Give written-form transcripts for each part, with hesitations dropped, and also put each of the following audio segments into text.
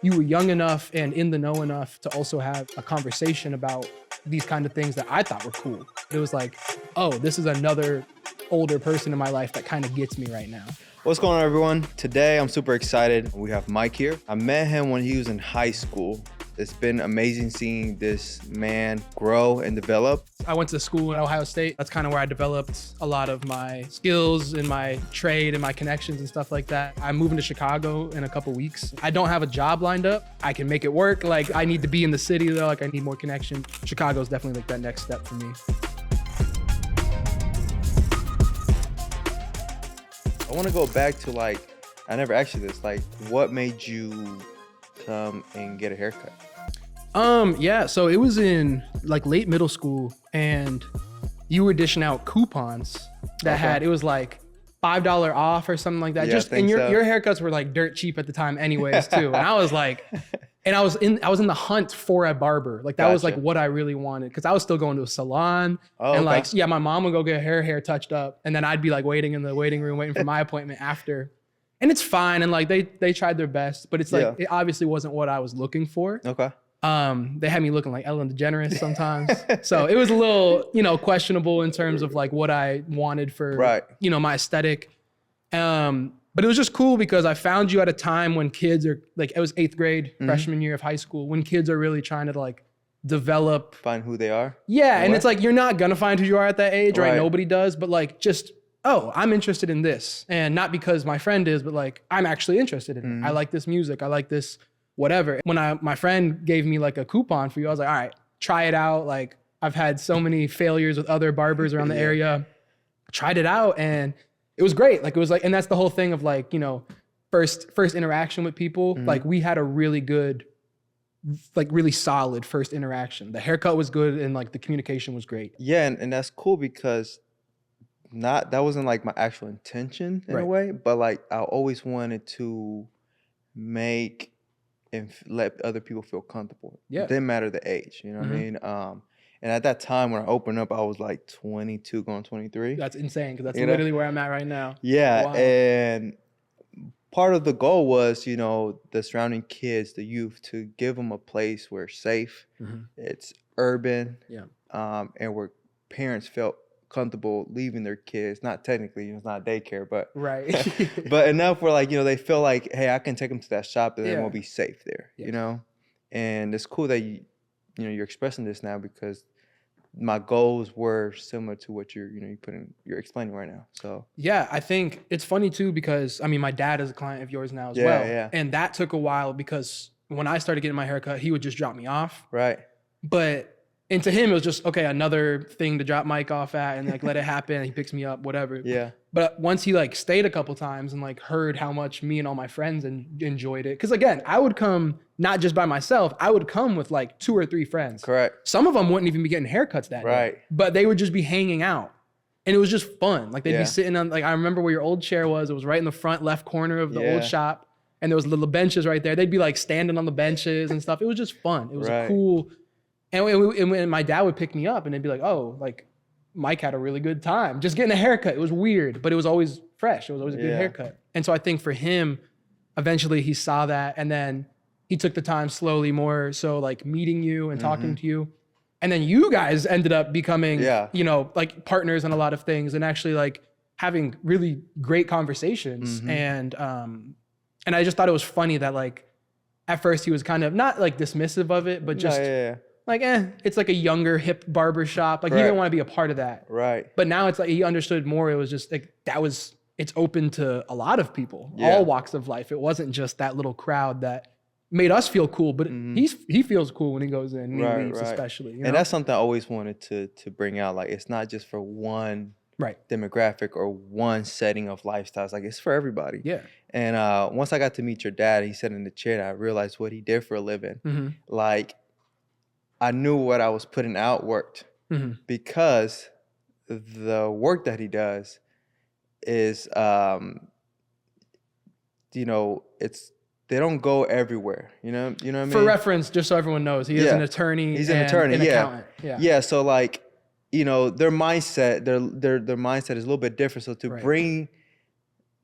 you were young enough and in the know enough to also have a conversation about these kind of things that I thought were cool. It was like, oh, this is another older person in my life that kind of gets me right now. What's going on, everyone? Today, I'm super excited. We have Mike here. I met him when he was in high school. It's been amazing seeing this man grow and develop. I went to school at Ohio State. That's kind of where I developed a lot of my skills and my trade and my connections and stuff like that. I'm moving to Chicago in a couple weeks. I don't have a job lined up. I can make it work. Like, I need to be in the city though. Like, I need more connection. Chicago is definitely like that next step for me. I want to go back to I never asked you this, what made you come and get a haircut? Yeah, so it was in late middle school and you were dishing out coupons that had, it was like $5 off or something like that. Yeah, and your haircuts were like dirt cheap at the time anyways too. And I was like, and I was in the hunt for a barber. Like that was like what I really wanted. Cause I was still going to a salon my mom would go get her hair touched up. And then I'd be like waiting in the waiting room, waiting for my appointment after. And it's fine. And like, they tried their best, but it's like, it obviously wasn't what I was looking for. Okay. They had me looking like Ellen DeGeneres sometimes. So it was a little, questionable in terms of like what I wanted for, my aesthetic. But it was just cool because I found you at a time when kids are like, it was 8th grade, freshman year of high school, when kids are really trying to like develop. Find who they are. Yeah. And it's like, you're not going to find who you are at that age, right? Nobody does, but like just, oh, I'm interested in this. And not because my friend is, but like, I'm actually interested in it. I like this music. I like this, whatever. When my friend gave me like a coupon for you, I was like, all right, try it out. Like I've had so many failures with other barbers around the area. I tried it out and it was great. Like it was like, and that's the whole thing of like, first interaction with people. Like we had a really good, like really solid first interaction. The haircut was good and like the communication was great. Yeah, and that's cool because that wasn't like my actual intention in a way, but like I always wanted to make and let other people feel comfortable. Yeah. It didn't matter the age, you know what I mean? And at that time when I opened up, I was like 22 going 23. That's insane because that's literally where I'm at right now. Yeah. Wow. And part of the goal was, the surrounding kids, the youth, to give them a place where it's safe, it's urban, and where parents felt comfortable leaving their kids. Not technically, it's not daycare, but but enough where like, they feel like, hey, I can take them to that shop and they won't be safe there, And it's cool that you're expressing this now because my goals were similar to what you're explaining right now. So yeah, I think it's funny too because I mean my dad is a client of yours now as well. Yeah. And that took a while because when I started getting my haircut, he would just drop me off. Right. And to him, it was just, okay, another thing to drop Mike off at and like let it happen. He picks me up, whatever. Yeah. But once he like stayed a couple times and like heard how much me and all my friends enjoyed it. Cause again, I would come not just by myself, I would come with like 2 or 3 friends. Correct. Some of them wouldn't even be getting haircuts that day. But they would just be hanging out. And it was just fun. Like they'd be sitting on, like I remember where your old chair was. It was right in the front left corner of the old shop. And there was little benches right there. They'd be like standing on the benches and stuff. It was just fun. It was a cool. And when my dad would pick me up and they'd be like, oh, like Mike had a really good time just getting a haircut. It was weird, but it was always fresh. It was always a good haircut. And so I think for him, eventually he saw that and then he took the time slowly more. So like meeting you and talking to you. And then you guys ended up becoming, like partners in a lot of things and actually like having really great conversations. And I just thought it was funny that like, at first he was kind of not like dismissive of it, but just like, it's like a younger hip barber shop. Like he didn't want to be a part of that. Right. But now it's like he understood more. It was just like, it's open to a lot of people, all walks of life. It wasn't just that little crowd that made us feel cool, but he feels cool when he goes in and he leaves especially. And that's something I always wanted to bring out. Like it's not just for one demographic or one setting of lifestyles. Like it's for everybody. Yeah. And once I got to meet your dad, he sat in the chair and I realized what he did for a living. Like I knew what I was putting out worked because the work that he does is, it's, they don't go everywhere, you know what I mean? For reference, just so everyone knows, he is an attorney. He's an attorney, accountant. Yeah. So like, their mindset, their mindset is a little bit different. So to bring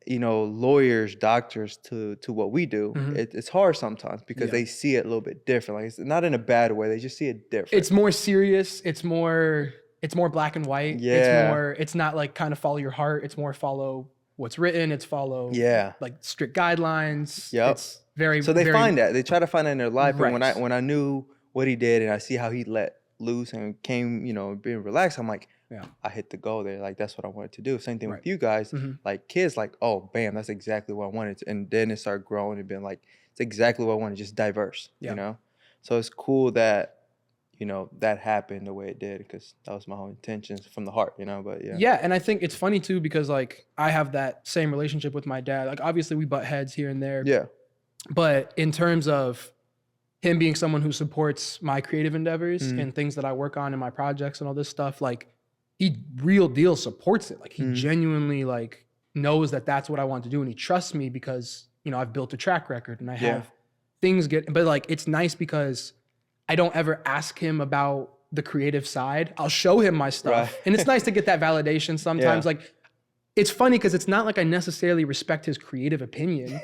lawyers, doctors to what we do. It's hard sometimes because they see it a little bit different. Like, it's not in a bad way. They just see it different. It's more serious. It's more black and white. Yeah. It's not like kind of follow your heart. It's more follow what's written. It's follow like strict guidelines. Yep. It's very, so they very, find that. They try to find that in their life. Right. And when I knew what he did and I see how he let loose and came, being relaxed, I'm like, I hit the goal there. Like, that's what I wanted to do. Same thing with you guys. Like, kids, like, oh, bam, that's exactly what I wanted to. And then it started growing and being like, it's exactly what I wanted, just diverse, So it's cool that, that happened the way it did, because that was my whole intentions from the heart, but yeah. Yeah, and I think it's funny too, because like I have that same relationship with my dad. Like, obviously we butt heads here and there. Yeah. But in terms of him being someone who supports my creative endeavors and things that I work on in my projects and all this stuff, like, he real deal supports it. Like, he genuinely like knows that that's what I want to do. And he trusts me because, I've built a track record and I have things but like, it's nice because I don't ever ask him about the creative side. I'll show him my stuff. And it's nice to get that validation sometimes. Like, it's funny because it's not like I necessarily respect his creative opinion,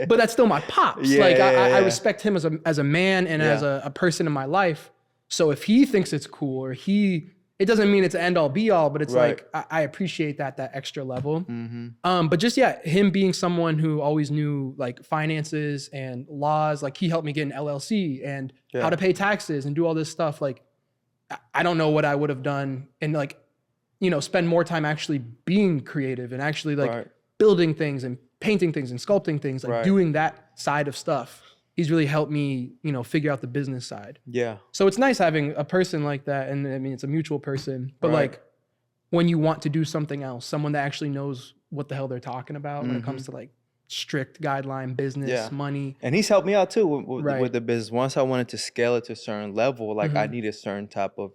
but that's still my pops. I respect him as a man and as a person in my life. So if he thinks it's cool, or it doesn't mean it's end all be all, but it's like, I appreciate that extra level. But just, him being someone who always knew like finances and laws, like he helped me get an LLC and how to pay taxes and do all this stuff. Like, I don't know what I would have done, and like, spend more time actually being creative and actually like building things and painting things and sculpting things, like doing that side of stuff. He's really helped me, figure out the business side. Yeah. So it's nice having a person like that. And I mean, it's a mutual person, but like, when you want to do something else, someone that actually knows what the hell they're talking about when it comes to like strict guideline business, money. And he's helped me out too with the business. Once I wanted to scale it to a certain level, like I needed certain type of,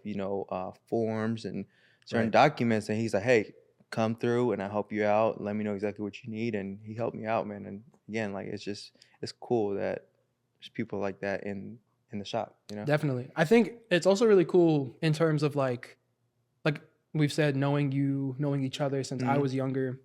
forms and certain documents. And he's like, hey, come through and I'll help you out. Let me know exactly what you need. And he helped me out, man. And again, like, it's cool that there's people like that in the shop, Definitely. I think it's also really cool in terms of like we've said, knowing each other since I was younger.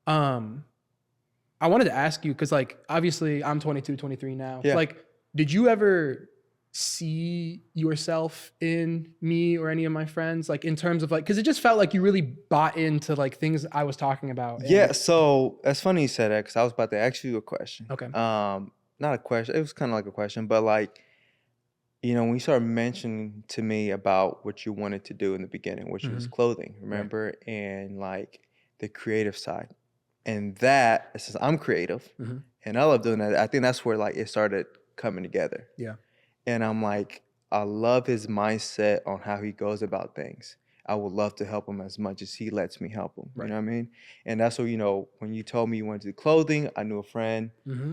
I wanted to ask you, because like, obviously I'm 22, 23 now. Like, did you ever see yourself in me or any of my friends? Like, in terms of like, because it just felt like you really bought into like things I was talking about. Yeah. So that's funny you said that, because I was about to ask you a question. Okay. Not a question. It was kind of like a question, but like, when you started mentioning to me about what you wanted to do in the beginning, which was clothing, remember? And like the creative side. And that, since I'm creative and I love doing that, I think that's where like it started coming together. Yeah. And I'm like, I love his mindset on how he goes about things. I would love to help him as much as he lets me help him. You know what I mean? And that's what, when you told me you wanted to do clothing, I knew a friend,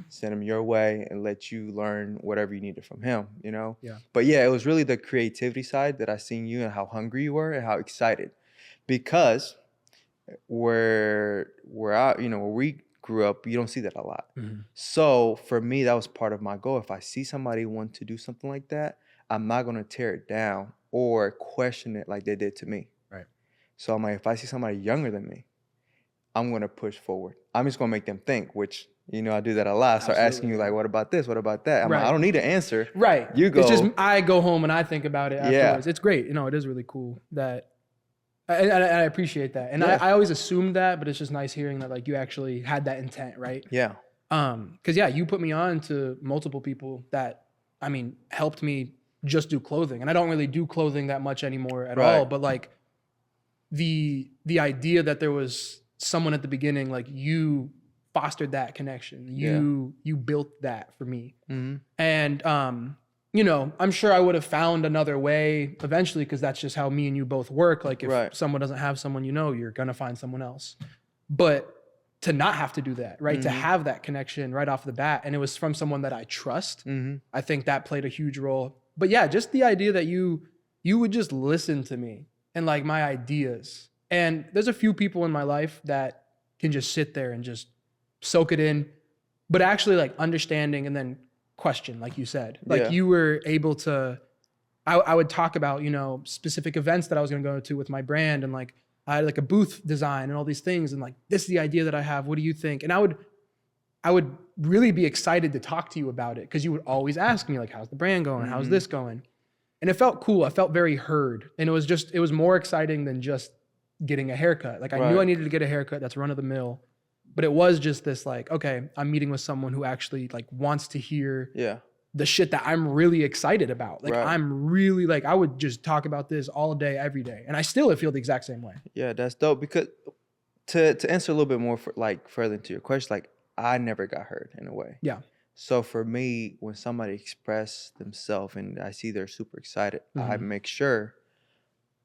sent him your way and let you learn whatever you needed from him, Yeah. But yeah, it was really the creativity side that I seen you and how hungry you were and how excited. Because where we grew up, you don't see that a lot. So for me, that was part of my goal. If I see somebody want to do something like that, I'm not going to tear it down or question it like they did to me. Right. So I'm like, if I see somebody younger than me, I'm going to push forward. I'm just going to make them think, which, I do that a lot. Start asking you like, what about this? What about that? I'm like, I don't need an answer. Right. You go. It's just, I go home and I think about it afterwards. It's great. it is really cool that, I appreciate that. And I always assumed that, but it's just nice hearing that like you actually had that intent, right? Yeah. Because you put me on to multiple people that, helped me just do clothing. And I don't really do clothing that much anymore at all. But like the idea that there was someone at the beginning, like you fostered that connection. You built that for me. And, I'm sure I would have found another way eventually, because that's just how me and you both work. Like if someone doesn't have someone, you're going to find someone else. But to not have to do that, right? To have that connection right off the bat. And it was from someone that I trust. I think that played a huge role. But yeah, just the idea that you would just listen to me and like my ideas. And there's a few people in my life that can just sit there and just soak it in, but actually like understanding and then question, like you said. Like you were able to, I would talk about, specific events that I was going to go to with my brand and like I had like a booth design and all these things. And like, this is the idea that I have. What do you think? And I would really be excited to talk to you about it because you would always ask me like, how's the brand going? How's this going? And it felt cool. I felt very heard. And it was more exciting than just getting a haircut. Like I knew I needed to get a haircut. That's run of the mill. But it was just this like, okay, I'm meeting with someone who actually like wants to hear the shit that I'm really excited about. Like I'm really like, I would just talk about this all day, every day. And I still feel the exact same way. Yeah, that's dope. Because to answer a little bit more further into your question, like I never got hurt in a way. Yeah. So for me, when somebody express themselves and I see they're super excited, I make sure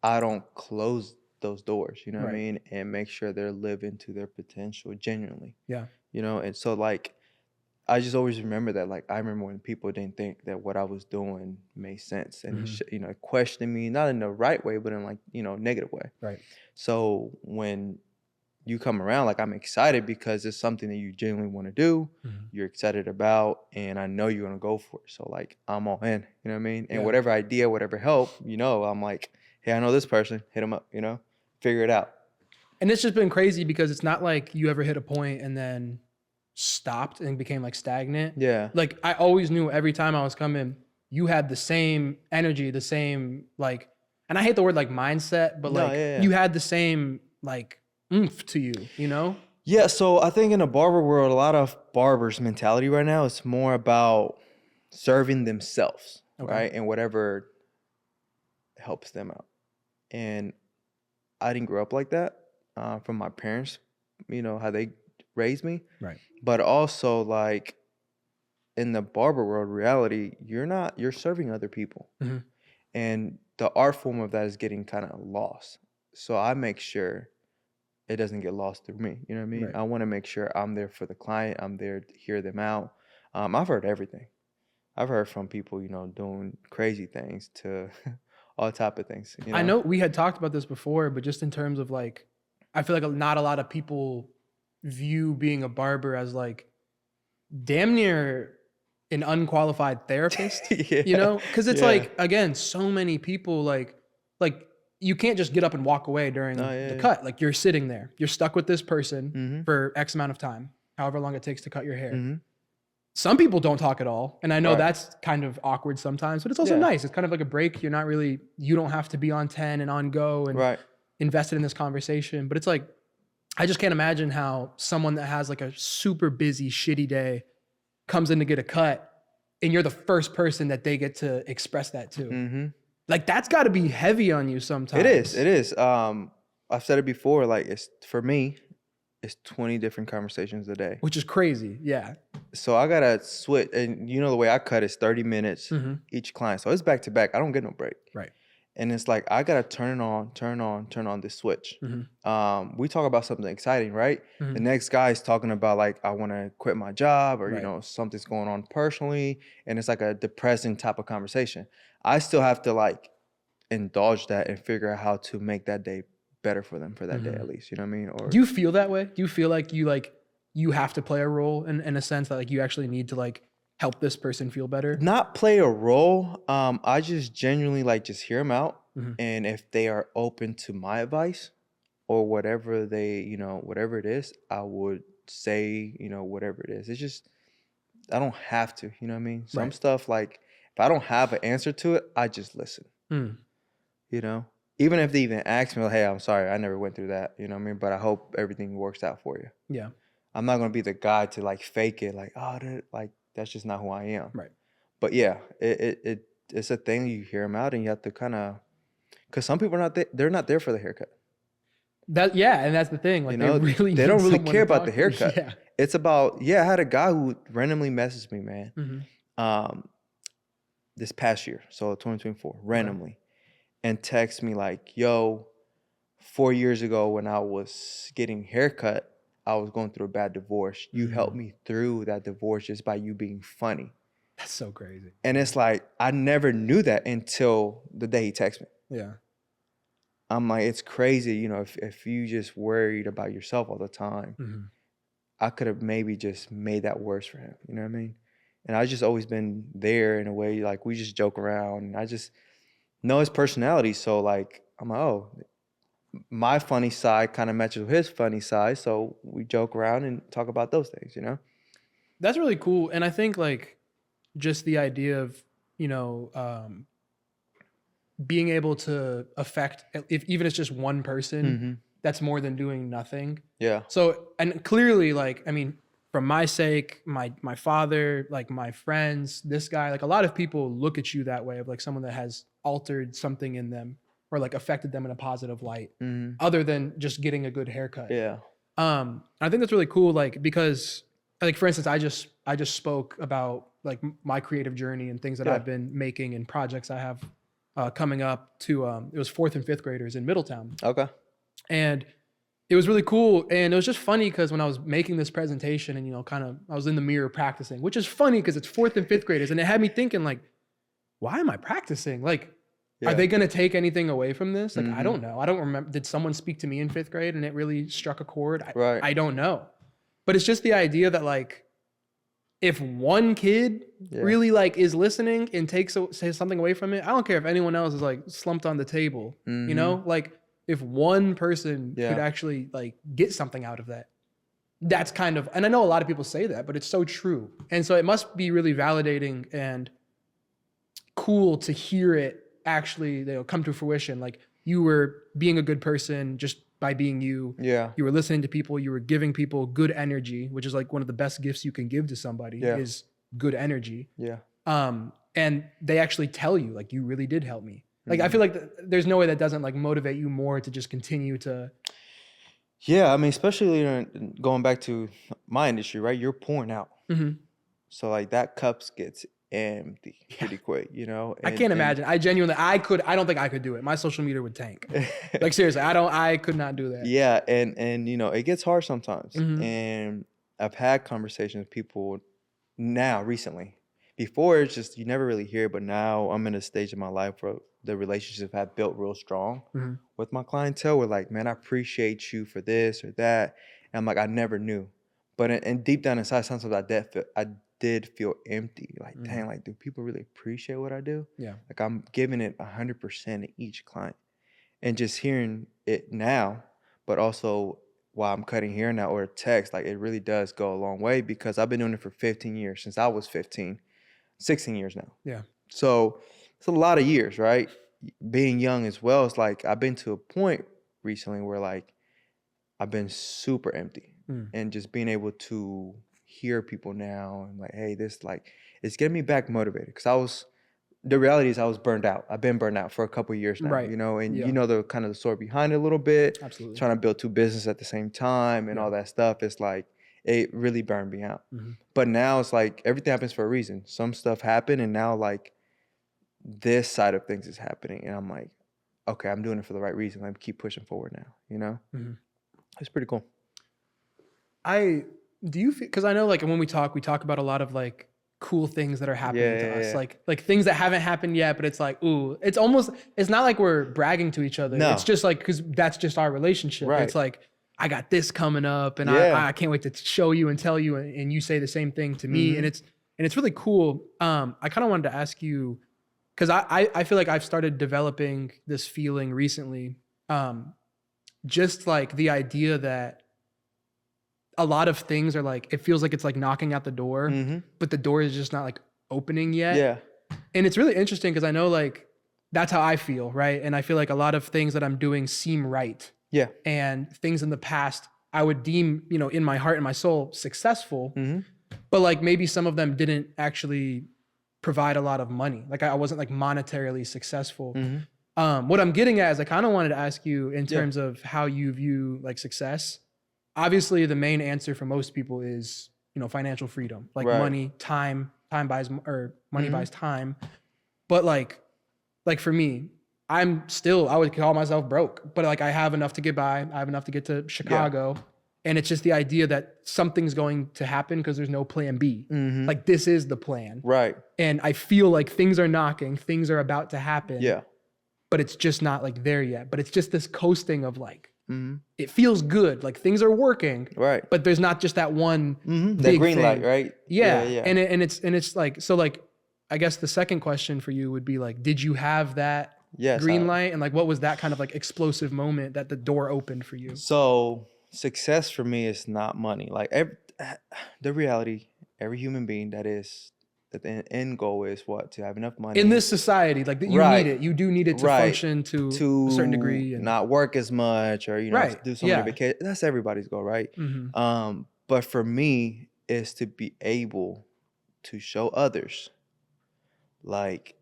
I don't close those doors, you know what I mean? And make sure they're living to their potential genuinely. Yeah. You know, and so like, I just always remember that. Like, I remember when people didn't think that what I was doing made sense and, you know, questioning me, not in the right way, but in like, you know, negative way. Right. So when you come around, like I'm excited because it's something that you genuinely want to do, you're excited about, and I know you're going to go for it. So like, I'm all in, you know what I mean? And whatever idea, whatever help, you know, I'm like, hey, I know this person, hit them up, you know, figure it out. And it's just been crazy because it's not like you ever hit a point and then stopped and became like stagnant. Yeah. Like I always knew every time I was coming, you had the same energy, the same like, and I hate the word like mindset, but like you had the same like oomph to you, you know? Yeah. So I think in the barber world, a lot of barbers' mentality right now is more about serving themselves, right? And whatever helps them out. And I didn't grow up like that from my parents, you know, how they raised me. Right. But also like in the barber world reality, you're serving other people. And the art form of that is getting kind of lost. So I make sure it doesn't get lost through me. You know what I mean? Right. I want to make sure I'm there for the client. I'm there to hear them out. I've heard everything. I've heard from people, you know, doing crazy things to all type of things. You know? I know we had talked about this before, but just in terms of like, I feel like not a lot of people view being a barber as like damn near an unqualified therapist, you know? Because it's like, again, so many people like you can't just get up and walk away during the cut. Like you're sitting there, you're stuck with this person for X amount of time, however long it takes to cut your hair. Some people don't talk at all. And I know that's kind of awkward sometimes, but it's also nice. It's kind of like a break. You don't have to be on 10 and on go and invested in this conversation. But it's like, I just can't imagine how someone that has like a super busy, shitty day comes in to get a cut and you're the first person that they get to express that to. Like that's got to be heavy on you sometimes. It is. I've said it before, like for me, it's 20 different conversations a day. Which is crazy, yeah. So I got to switch, and you know the way I cut is 30 minutes each client. So it's back to back. I don't get no break. Right. And it's like, I got to turn on this switch. We talk about something exciting, right? The next guy is talking about like, I want to quit my job or, you know, something's going on personally. And it's like a depressing type of conversation. I still have to like indulge that and figure out how to make that day better for them for that day at least. You know what I mean? Or do you feel that way? Do you feel like you have to play a role in a sense that like you actually need to like help this person feel better? Not play a role. I just genuinely like just hear them out. And if they are open to my advice or whatever whatever it is, I would say, you know, whatever it is. It's just, I don't have to, you know what I mean? Some stuff like, if I don't have an answer to it, I just listen, you know? Even if they even ask me, like, hey, I'm sorry, I never went through that, you know what I mean? But I hope everything works out for you. Yeah. I'm not going to be the guy to like fake it, like, oh, like, that's just not who I am. Right. But yeah, it's a thing. You hear them out and you have to kind of, because some people are they're not there for the haircut. And that's the thing. Like, they don't really care about the haircut. Yeah. It's about, I had a guy who randomly messaged me, man, this past year, so 2024, randomly, and text me like, yo, 4 years ago when I was getting haircut, I was going through a bad divorce. You helped me through that divorce just by you being funny. That's so crazy. And it's like, I never knew that until the day he texted me. Yeah. I'm like, it's crazy, you know, if you just worried about yourself all the time, I could have maybe just made that worse for him. You know what I mean? And I just always been there in a way, like we just joke around. And I just know his personality. So like, I'm like, oh, my funny side kind of matches with his funny side. So we joke around and talk about those things, you know? That's really cool. And I think like just the idea of, being able to affect, even if it's just one person, that's more than doing nothing. Yeah. So, and clearly, like, I mean, for my sake, my father, like my friends, this guy, like a lot of people look at you that way of like someone that has altered something in them or like affected them in a positive light, other than just getting a good haircut. Yeah. I think that's really cool. Like, because like, for instance, I just spoke about like my creative journey and things that I've been making and projects I have coming up to, it was 4th and 5th graders in Middletown. Okay. And it was really cool. And it was just funny because when I was making this presentation and, I was in the mirror practicing, which is funny because it's 4th and 5th graders. And it had me thinking like, why am I practicing? Like, are they going to take anything away from this? Like, I don't know. I don't remember. Did someone speak to me in 5th grade and it really struck a chord? I don't know. But it's just the idea that like, if one kid really like is listening and says something away from it, I don't care if anyone else is like slumped on the table, like if one person could actually like get something out of that, that's kind of, and I know a lot of people say that, but it's so true. And so it must be really validating and cool to hear it actually, come to fruition. Like you were being a good person just by being you. Yeah. You were listening to people, you were giving people good energy, which is like one of the best gifts you can give to somebody is good energy. Yeah. And they actually tell you like, you really did help me. Like, I feel like there's no way that doesn't like motivate you more to just continue to. Yeah. I mean, especially going back to my industry, right? You're pouring out. So like that cup gets empty pretty quick, And, I can't imagine. I don't think I could do it. My social media would tank. Like seriously, I could not do that. Yeah. And it gets hard sometimes. And I've had conversations with people now recently. Before it's just, you never really hear it, but now I'm in a stage of my life where the relationships I've built real strong with my clientele. We're like, man, I appreciate you for this or that. And I'm like, I never knew. But and deep down inside, sometimes I did feel empty. Like, dang, like, do people really appreciate what I do? Yeah. Like, I'm giving it 100% to each client. And just hearing it now, but also while I'm cutting hair now or a text, like, it really does go a long way because I've been doing it for 15 years, since I was 15, 16 years now. Yeah. So it's a lot of years, right? Being young as well, it's like I've been to a point recently where, like, I've been super empty. And just being able to hear people now and like, hey, this like, it's getting me back motivated. Cause the reality is I was burned out. I've been burned out for a couple of years now, right. And the kind of the story behind it a little bit. Absolutely. Trying to build 2 businesses at the same time and all that stuff. It's like, it really burned me out. But now it's like, everything happens for a reason. Some stuff happened and now like this side of things is happening. And I'm like, okay, I'm doing it for the right reason. Let me keep pushing forward now, It's pretty cool. Do you feel, because I know like when we talk about a lot of like cool things that are happening to us, like things that haven't happened yet, but it's like, ooh, it's not like we're bragging to each other. No. It's just like, because that's just our relationship. Right. It's like, I got this coming up and I can't wait to show you and tell you, and you say the same thing to me. And it's really cool. I kind of wanted to ask you, because I feel like I've started developing this feeling recently, just like the idea that a lot of things are like, it feels like it's like knocking at the door, but the door is just not like opening yet. Yeah. And it's really interesting because I know like that's how I feel, right? And I feel like a lot of things that I'm doing seem right. Yeah. And things in the past I would deem, in my heart and my soul successful, but like maybe some of them didn't actually provide a lot of money. Like I wasn't like monetarily successful. What I'm getting at is I kind of wanted to ask you in terms of how you view like success. Obviously, the main answer for most people is, financial freedom, like money, time buys, or money buys time. But like for me, I would call myself broke, but like I have enough to get by. I have enough to get to Chicago. And it's just the idea that something's going to happen because there's no plan B. Like this is the plan. Right. And I feel like things are knocking, things are about to happen. Yeah. But it's just not like there yet. But it's just this coasting of like, it feels good, like things are working, right? But there's not just that one that green thing. Light, right? Yeah. And it's like, so like, I guess the second question for you would be like, did you have that green light, and like what was that kind of like explosive moment that the door opened for you? So success for me is not money. Like the reality, every human being that the end goal is what? To have enough money. In this society, like that you need it. You do need it to function to a certain degree. And not work as much, or, do so many vacations. That's everybody's goal, right? Mm-hmm. But for me, is to be able to show others, like,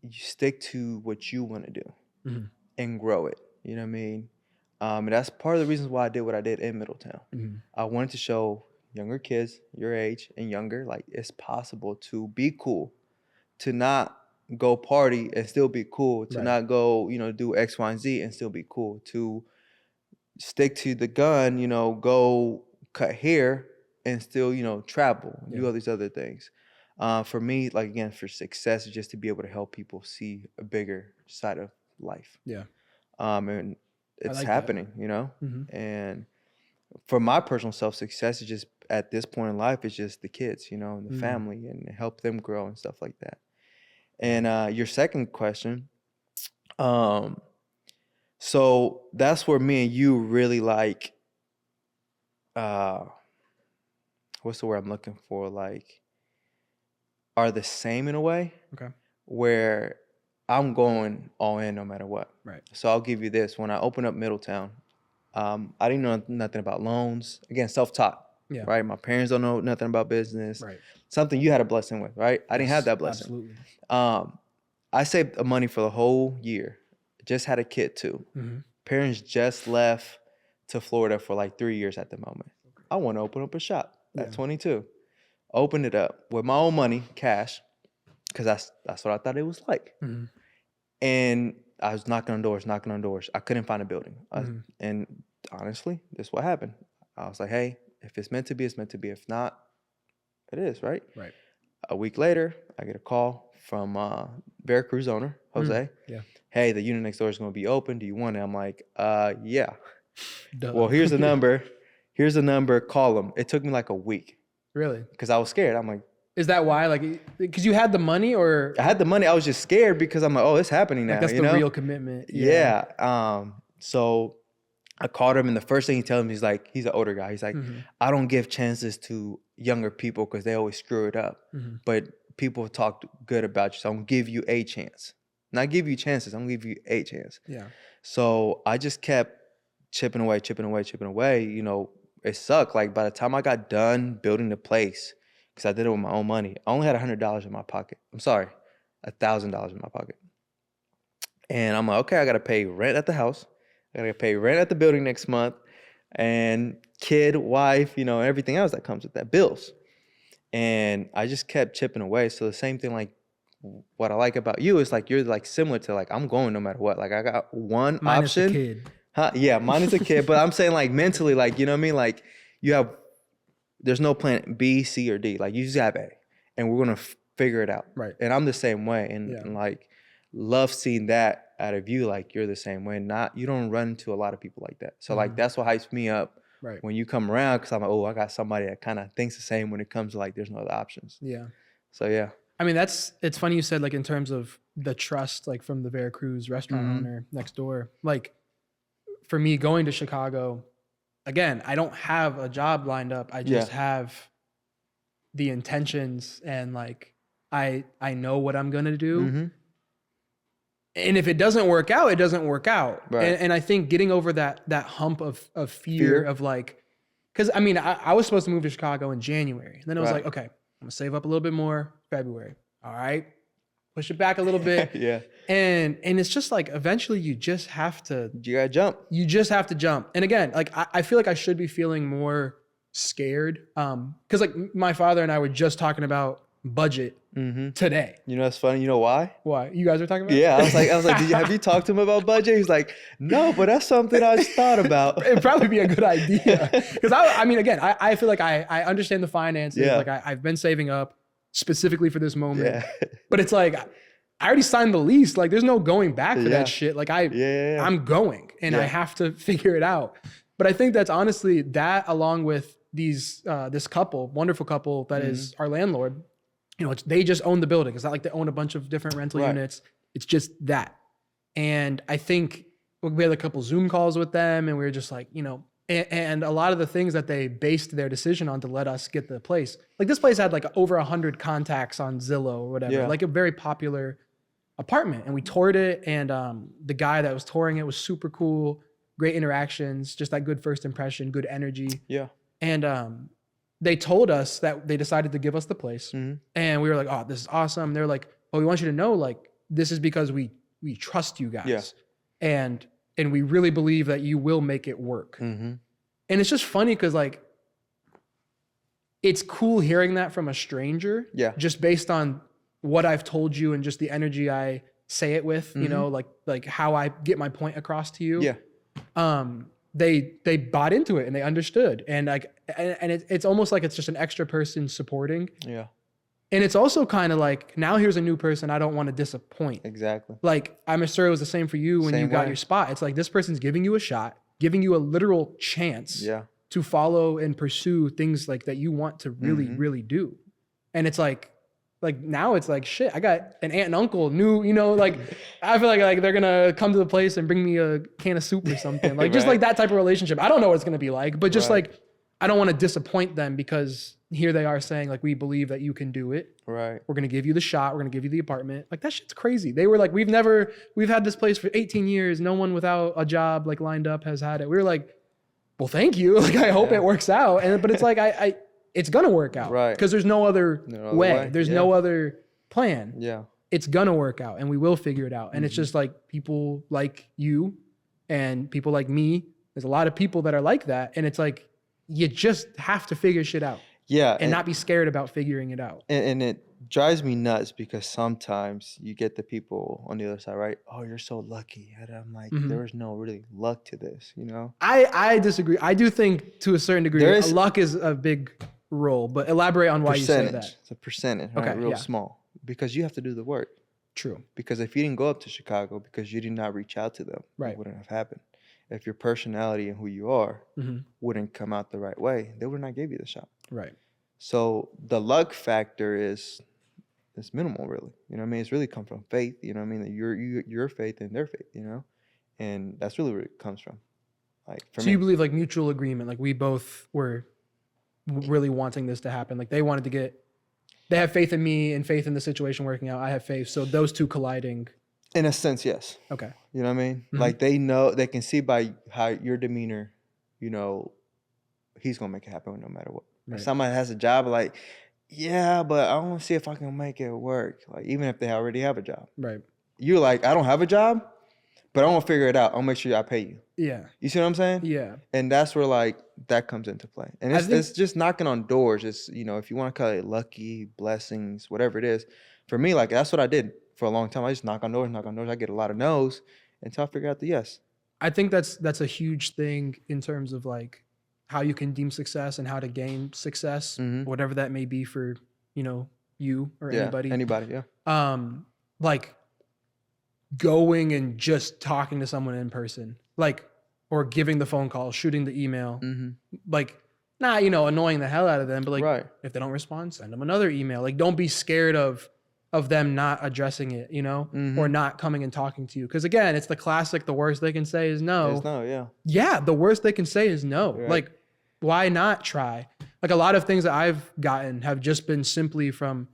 you stick to what you want to do mm-hmm. and grow it. You know what I mean? And that's part of the reasons why I did what I did in Middletown. Mm-hmm. I wanted to show younger kids, your age and younger, like, it's possible to be cool, to not go party and still be cool, to not go, do X, Y, and Z and still be cool, to stick to the gun, go cut hair and still, travel, do all these other things. For me, like, again, for success is just to be able to help people see a bigger side of life. Yeah. And it's like happening, Mm-hmm. And for my personal success is just, at this point in life, it's just the kids, and the family, and help them grow and stuff like that. And your second question, so that's where me and you really like, what's the word I'm looking for? Like, are the same in a way. Okay. Where I'm going all in no matter what. Right. So I'll give you this. When I opened up Middletown, I didn't know nothing about loans. Again, self-taught. Yeah. Right. My parents don't know nothing about business. Right. Something you had a blessing with, right? I didn't have that blessing. Absolutely. I saved money for the whole year. Just had a kid too. Mm-hmm. Parents just left to Florida for like 3 years at the moment. I want to open up a shop at 22. Opened it up with my own money, cash, because that's what I thought it was like. Mm-hmm. And I was knocking on doors. I couldn't find a building. And honestly, this is what happened. I was like, hey, if it's meant to be, it's meant to be. If not, it is, right? Right. A week later, I get a call from Veracruz owner, Jose. Yeah. Hey, the unit next door is going to be open. Do you want it? I'm like, yeah. Duh. Well, here's the number. Here's the number. Call them. It took me like a week. Really? Because I was scared. I'm like, is that why? Like, because you had the money, or? I had the money. I was just scared because I'm like, oh, it's happening now. Like that's the real commitment. Yeah. So I called him, and the first thing he tells me is like, he's an older guy. He's like, I don't give chances to younger people because they always screw it up. But people talk good about you, so I'm gonna give you a chance. Not give you chances. I'm gonna give you a chance. Yeah. So I just kept chipping away. It sucked. Like, by the time I got done building the place, because I did it with my own money, I only had $100 in my pocket. I'm sorry, $1,000 in my pocket. And I'm like, okay, I got to pay rent at the house. I got to pay rent at the building next month, and kid, wife, everything else that comes with that, bills. And I just kept chipping away. So the same thing, like, what I like about you is like, you're like similar to like, I'm going no matter what. Like, I got one minus option. The kid. Huh? Yeah, mine is a kid, but I'm saying like mentally, like, you know what I mean? Like, there's no plan B, C, or D. Like, you just have A, and we're going to figure it out. Right. And I'm the same way. And like, love seeing that out of you. Like, you're the same way. You don't run into a lot of people like that. So like, that's what hypes me up when you come around. Cause I'm like, oh, I got somebody that kind of thinks the same when it comes to like, there's no other options. Yeah. So yeah. I mean, it's funny you said like in terms of the trust, like from the Veracruz restaurant owner next door, like, for me going to Chicago, again, I don't have a job lined up. I just have the intentions, and like, I know what I'm going to do. And if it doesn't work out, it doesn't work out. Right. And I think getting over that hump of fear of like, cause I mean, I was supposed to move to Chicago in January, and then it was like, okay, I'm gonna save up a little bit more February. All right. Push it back a little bit. And it's just like, eventually you just have to. You gotta jump. You just have to jump. And again, like, I feel like I should be feeling more scared. Cause like my father and I were just talking about budget today. You know, that's funny. You know why? Why? You guys are talking about it? Yeah. I was like, have you talked to him about budget? He's like, no, but that's something I just thought about. It'd probably be a good idea. Cause I mean, again, I feel like I understand the finances. Yeah. Like I've been saving up specifically for this moment. Yeah. But it's like, I already signed the lease. Like, there's no going back for that shit. Like, I'm going, and I have to figure it out. But I think that's honestly that, along with these this wonderful couple that is our landlord. They just own the building. It's not like they own a bunch of different rental units. It's just that. And I think we had a couple Zoom calls with them, and we were just like, you know, and a lot of the things that they based their decision on to let us get the place. Like this place had like over 100 contacts on Zillow or whatever, like a very popular apartment. And we toured it, and the guy that was touring it was super cool, great interactions, just that good first impression, good energy. Yeah. And they told us that they decided to give us the place. And we were like, oh, this is awesome. They're like, oh, we want you to know, like, this is because we trust you guys. And we really believe that you will make it work. And it's just funny because, like, it's cool hearing that from a stranger. Just based on what I've told you and just the energy I say it with, you know, like how I get my point across to you. They bought into it and they understood. And like, and it's almost like it's just an extra person supporting. And it's also kind of like, now here's a new person I don't want to disappoint. Exactly. Like, I'm sure it was the same for you when you got your spot. It's like, this person's giving you a shot, giving you a literal chance to follow and pursue things like that you want to really, really do. And it's like now it's like, shit, I got an aunt and uncle new, you know, like I feel like they're gonna come to the place and bring me a can of soup or something. Like just like that type of relationship. I don't know what it's gonna be like, but just like, I don't want to disappoint them because here they are saying like, we believe that you can do it. We're going to give you the shot. We're going to give you the apartment. Like that shit's crazy. They were like, we've had this place for 18 years. No one without a job like lined up has had it. We were like, well, thank you. Like, I hope it works out. But it's like, it's going to work out. Because there's no other way. There's no other plan. It's going to work out and we will figure it out. And it's just like people like you and people like me. There's a lot of people that are like that. And it's like, you just have to figure shit out. And not be scared about figuring it out. And it drives me nuts because sometimes you get the people on the other side, right? Oh, you're so lucky. And I'm like, there was no really luck to this, you know? I disagree. I do think to a certain degree, luck is a big role, but elaborate on why you say that. It's a percentage, right? Real small. Because you have to do the work. True. Because if you didn't go up to Chicago because you did not reach out to them, it wouldn't have happened. If your personality and who you are wouldn't come out the right way, they would not give you the shot. So the luck factor is minimal, really. You know what I mean? It's really come from faith. You know what I mean? That your faith and their faith. You know, and that's really where it comes from. Like for me. So you believe like mutual agreement? Like we both were really wanting this to happen. Like they wanted to get. They have faith in me and faith in the situation working out. I have faith. So those two colliding. In a sense, yes. Okay. You know what I mean? Like they know, they can see by how your demeanor, you know, he's going to make it happen no matter what. If somebody has a job, like, yeah, but I want to see if I can make it work. Like, even if they already have a job. You're like, I don't have a job, but I'm going to figure it out. I'll make sure I pay you. You see what I'm saying? And that's where, like, that comes into play. And it's just knocking on doors. It's, you know, if you want to call it lucky, blessings, whatever it is. For me, like, that's what I did. For a long time, I just knock on doors. I get a lot of no's until I figure out the yes. I think that's a huge thing in terms of like how you can deem success and how to gain success, whatever that may be for, you know, you or anybody. Like going and just talking to someone in person, like, or giving the phone call, shooting the email, like, not, you know, annoying the hell out of them, but like, if they don't respond, send them another email. Like, don't be scared of them not addressing it, you know, or not coming and talking to you. Because again, it's the classic, the worst they can say is no. It's no, yeah, the worst they can say is no. Like, why not try? Like a lot of things that I've gotten have just been simply from,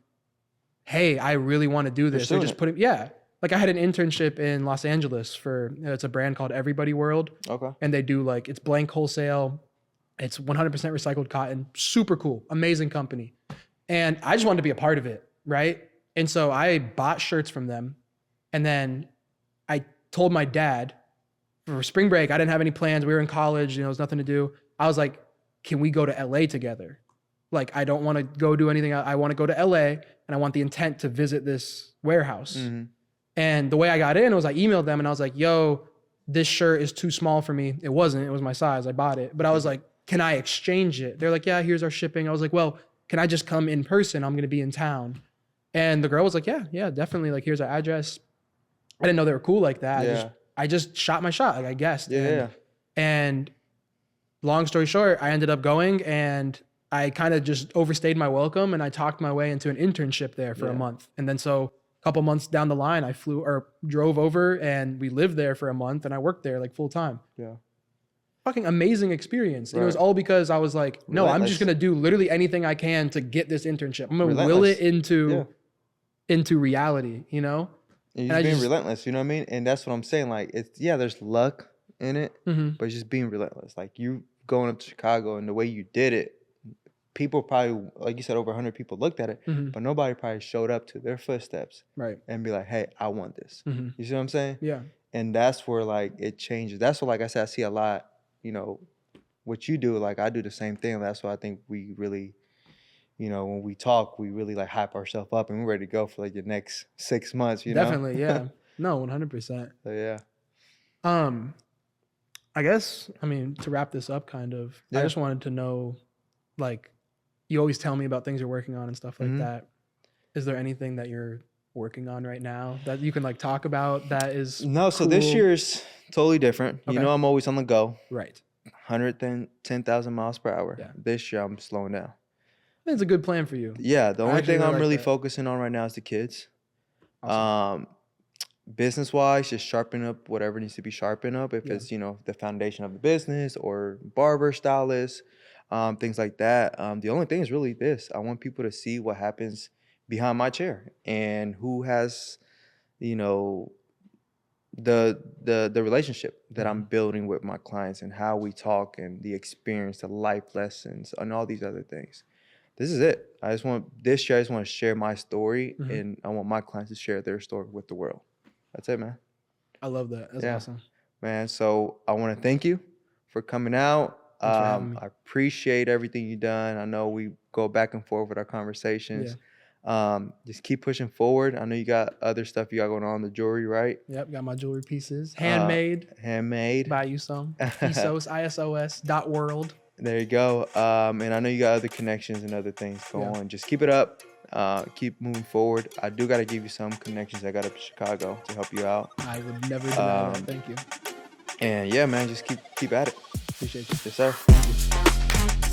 hey, I really want to do this. Or just putting, like I had an internship in Los Angeles for, it's a brand called Everybody World. And they do like, it's blank wholesale. It's 100% recycled cotton. Super cool. Amazing company. And I just wanted to be a part of it, right? And so I bought shirts from them. And then I told my dad for spring break, I didn't have any plans. We were in college, you know, there was nothing to do. I was like, can we go to LA together? Like, I don't want to go do anything. I want to go to LA and I want the intent to visit this warehouse. And the way I got in was I emailed them and I was like, yo, this shirt is too small for me. It wasn't, it was my size. I bought it. But I was like, can I exchange it? They're like, yeah, here's our shipping. I was like, well, can I just come in person? I'm going to be in town. And the girl was like, yeah, definitely. Like, here's our address. I didn't know they were cool like that. I just shot my shot, like I guessed. And long story short, I ended up going and I kind of just overstayed my welcome and I talked my way into an internship there for a month. And then so couple months down the line, I drove over and we lived there for a month and I worked there like full time. Yeah. Fucking amazing experience. And it was all because I was like, no, I'm just going to do literally anything I can to get this internship. I'm going to will it into reality, you know? And you're being relentless, you know what I mean? And that's what I'm saying. Like, there's luck in it, but just being relentless. Like, you going up to Chicago and the way you did it, people probably, like you said, over 100 people looked at it, but nobody probably showed up to their footsteps and be like, hey, I want this. You see what I'm saying? Yeah. And that's where, like, it changes. That's what, like I said, I see a lot, you know, what you do. Like, I do the same thing. That's why I think we really, you know, when we talk, we really, like, hype ourselves up and we're ready to go for, like, the next 6 months, you know? Definitely, yeah. No, 100%. So, yeah. I guess, I mean, to wrap this up kind of, I just wanted to know, like, you always tell me about things you're working on and stuff like that. Is there anything that you're working on right now that you can like talk about that is No, so this year is totally different. You know, I'm always on the go. Right. 110,000 miles per hour. Yeah. This year I'm slowing down. I think it's a good plan for you. Yeah, the only thing I'm really focusing on right now is the kids. Awesome. Business-wise, just sharpen up whatever needs to be sharpened up. If it's, you know, the foundation of the business or barber stylist, things like that. The only thing is really this. I want people to see what happens behind my chair and who has, you know, the relationship that I'm building with my clients and how we talk and the experience, the life lessons, and all these other things. This is it. This year I just want to share my story, and I want my clients to share their story with the world. That's it, man. I love that. That's awesome. Man, so I want to thank you for coming out. I appreciate everything you've done. I know we go back and forth with our conversations. Just keep pushing forward. I know you got other stuff you got going on, the jewelry, right? Yep, got my jewelry pieces. Handmade. Buy you some. Isos, ISOS.world. There you go. And I know you got other connections and other things going on. Just keep it up. Keep moving forward. I do got to give you some connections I got up in Chicago to help you out. I would never deny that. Thank you. And yeah, man, just keep at it. Appreciate you. Yes, sir.